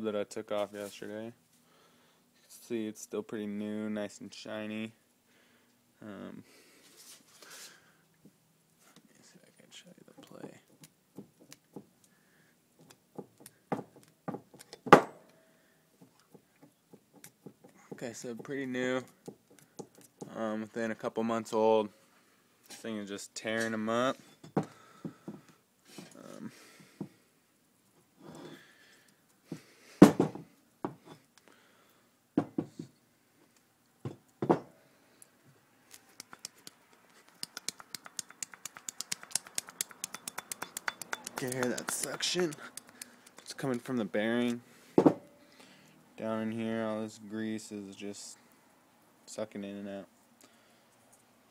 that I took off yesterday. You can see it's still pretty new, nice and shiny. Let me see if I can show you the play. Okay, so pretty new. Within a couple months old. This thing is just tearing them up. You can hear that suction. It's coming from the bearing. Down in here, all this grease is just sucking in and out.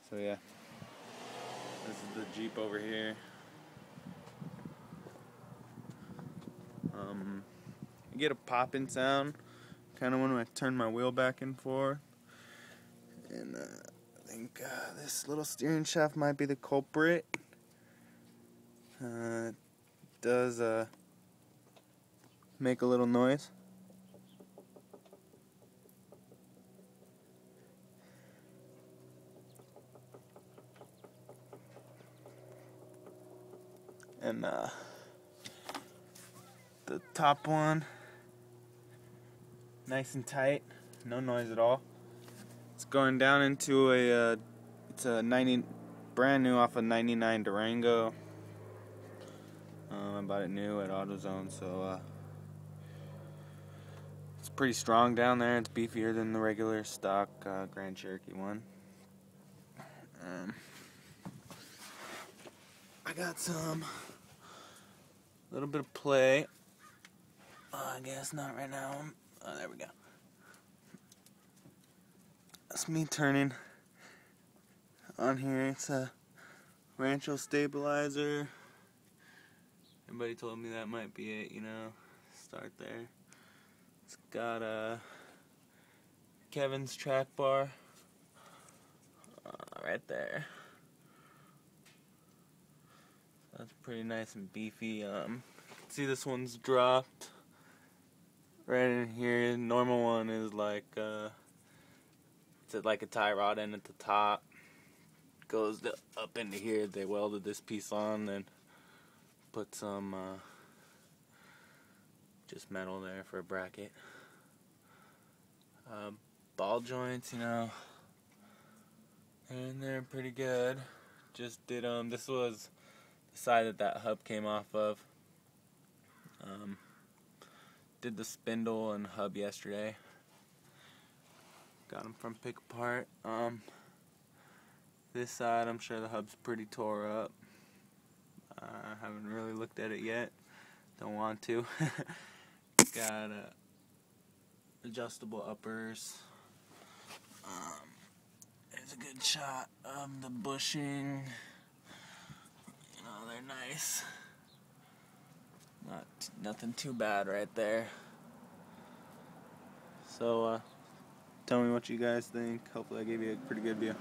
So yeah, this is the Jeep over here. I get a popping sound kind of when I turn my wheel back and forth. And I think this little steering shaft might be the culprit. It does make a little noise. And the top one, nice and tight, no noise at all. It's going down into a it's a brand new off a '99 Durango. I bought it new at AutoZone, so it's pretty strong down there. It's beefier than the regular stock Grand Cherokee one. I got some little bit of play. I guess not right now. Oh, there we go. That's me turning on here. It's a Rancho stabilizer. Everybody told me that might be it, you know. Start there. It's got a Kevin's track bar right there. That's pretty nice and beefy. See, this one's dropped right in here. Normal one is like it's like a tie rod end at the top. Goes up into here. They welded this piece on and put some just metal there for a bracket. Ball joints, you know, they're in there pretty good. Just did this was the side that hub came off of. Did the spindle and hub yesterday. Got them from Pick Apart. This side, I'm sure the hub's pretty tore up. I haven't really looked at it yet. Don't want to. Got adjustable uppers. There's a good shot of the bushing. You know, they're nice. Nothing too bad right there. So, tell me what you guys think. Hopefully I gave you a pretty good view.